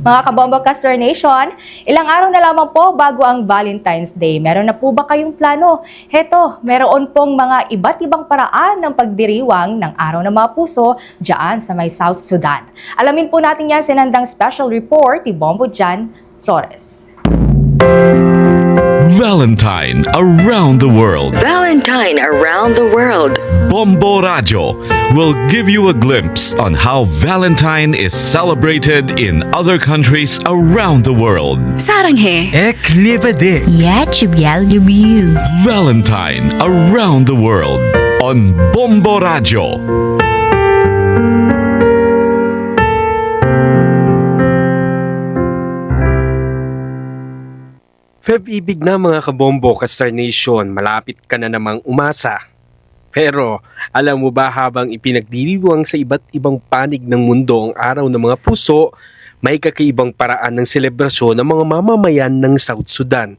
Mga kabombo Castor Nation, ilang araw na lamang po bago ang Valentine's Day. Meron na po ba kayong plano? Heto, meron pong mga iba't ibang paraan ng pagdiriwang ng Araw ng Mga Puso dyan sa may South Sudan. Alamin po natin yan sa sinandang special report ni Bombo Jan Flores. Valentine around the world. Valentine around the world. Bombo Radio will give you a glimpse on how Valentine is celebrated in other countries around the world. 사랑해. Eklipade. Я тебя люблю. Valentine around the world on Bombo Radio. Feb-ibig na mga kabombo ka Star Nation, malapit ka na namang umasa. Pero alam mo ba habang ipinagdiriwang sa iba't ibang panig ng mundo ang araw ng mga puso, may kakaibang paraan ng selebrasyon ng mga mamamayan ng South Sudan.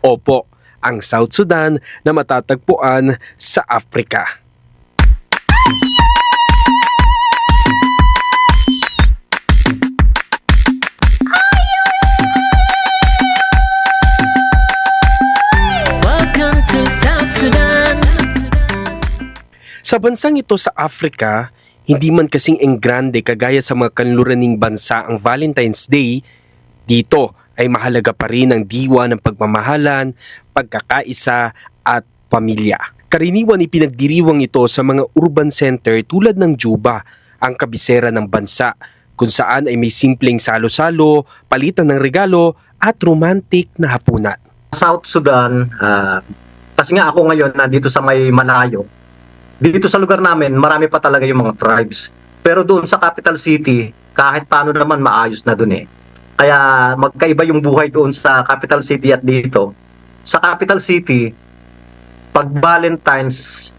Opo, ang South Sudan na matatagpuan sa Africa. Welcome to South Sudan. Sa bansang ito sa Africa, hindi man kasing enggrande kagaya sa mga kanluraning bansa ang Valentine's Day, dito ay mahalaga pa rin ang diwa ng pagmamahalan, pagkakaisa at pamilya. Karaniwan ipinagdiriwang ito sa mga urban center tulad ng Juba, ang kabisera ng bansa, kung saan ay may simpleng salo-salo, palitan ng regalo at romantic na hapunan. South Sudan, kasi nga ako ngayon nandito sa may malayo, dito sa lugar namin marami pa talaga yung mga tribes. Pero doon sa capital city, kahit paano naman maayos na doon eh. Kaya magkaiba yung buhay doon sa capital city at dito. Sa capital city, pag Valentine's,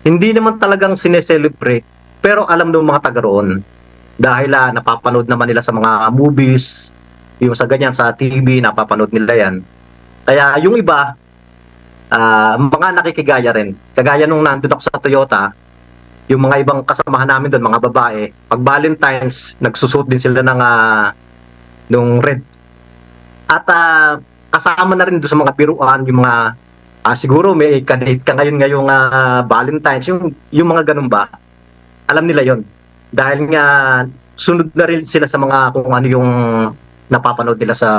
hindi naman talagang sineselebrate, pero alam ng mga taga roon. Dahil napapanood naman nila sa mga movies, yung sa ganyan sa TV, napapanood nila yan. Kaya yung iba, mga nakikigaya rin. Kagaya nung nandun ako sa Toyota, yung mga ibang kasamahan namin doon, mga babae, pag Valentine's, nagsusuot din sila ng nung red. At kasama na rin doon sa mga biruan, yung mga, siguro may kadate ka ngayon ngayong Valentine's, yung mga ganun ba, alam nila yon. Dahil nga, sunod na rin sila sa mga kung ano yung napapanood nila sa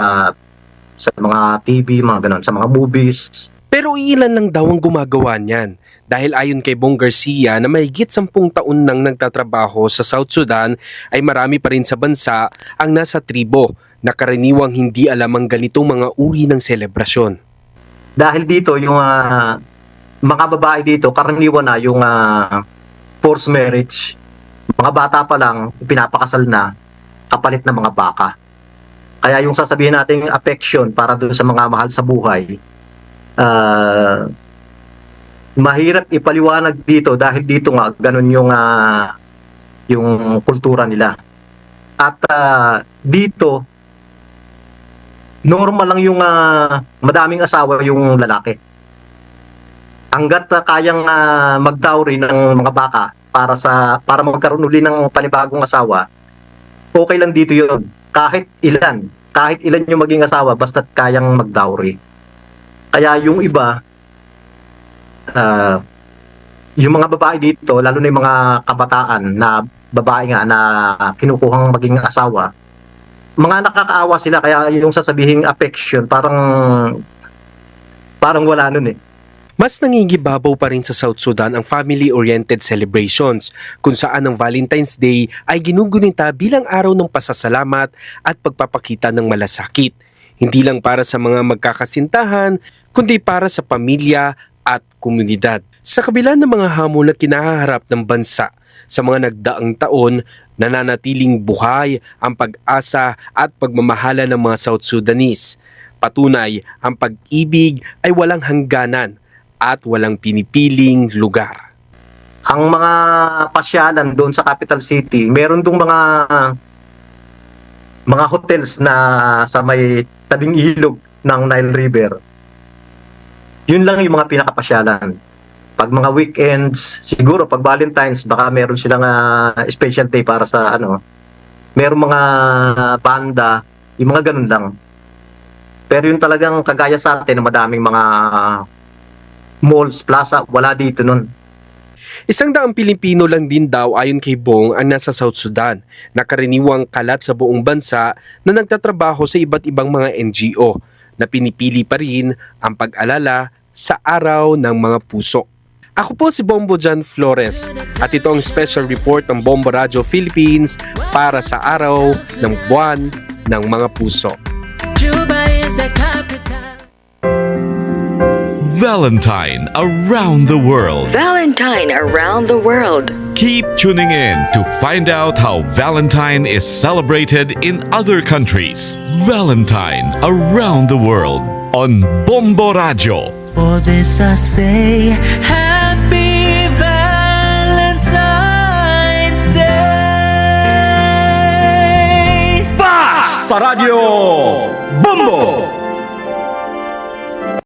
mga TV, mga ganun, sa mga movies. Pero ilan lang daw ang gumagawa niyan dahil ayon kay Bong Garcia na mahigit 10 taon nang nagtatrabaho sa South Sudan ay marami pa rin sa bansa ang nasa tribo na karaniwang hindi alam ang ganitong mga uri ng selebrasyon. Dahil dito yung mga babae dito karaniwan na yung forced marriage. Mga bata pa lang pinapakasal na kapalit ng mga baka. Kaya yung sasabihin nating affection para doon sa mga mahal sa buhay, mahirap ipaliwanag dito dahil dito nga ganun yung kultura nila. At dito normal lang yung madaming asawa yung lalaki. Hangga't kayang mag-dowry ng mga baka para magkaroon uli ng panibagong asawa, okay lang dito yun. Kahit ilan yung maging asawa basta't kayang mag-dowry. Kaya yung iba, yung mga babae dito, lalo na yung mga kabataan na babae nga na kinukuhang maging asawa, mga nakakaawa sila. Kaya yung sasabihing affection, parang wala nun eh. Mas nangingibabaw pa rin sa South Sudan ang family-oriented celebrations kung saan ang Valentine's Day ay ginugunita bilang araw ng pasasalamat at pagpapakita ng malasakit. Hindi lang para sa mga magkakasintahan, kundi para sa pamilya at komunidad. Sa kabila ng mga hamon na kinaharap ng bansa sa mga nagdaang taon, nananatiling buhay ang pag-asa at pagmamahala ng mga South Sudanese. Patunay, ang pag-ibig ay walang hangganan at walang pinipiling lugar. Ang mga pasyalan doon sa capital city, meron dong mga hotels na sa may tabing ilog ng Nile River. Yun lang yung mga pinakapasyalan. Pag mga weekends, siguro pag Valentine's, baka meron silang special day para sa Merong mga banda, yung mga ganun lang. Pero yung talagang kagaya sa atin na madaming mga malls, plaza, wala dito nun. 100 Pilipino lang din daw ayon kay Bong ang nasa South Sudan na karaniwang kalat sa buong bansa na nagtatrabaho sa iba't ibang mga NGO na pinipili pa rin ang pag-alala sa araw ng mga puso. Ako po si Bombo Jan Flores at ito ang special report ng Bombo Radio Philippines para sa araw ng buwan ng mga puso. Juba is the capital. Valentine around the world. Valentine around the world. Keep tuning in to find out how Valentine is celebrated in other countries. Valentine around the world on Bombo Radio. For this I say, Happy Valentine's Day! Paradyo Bombo!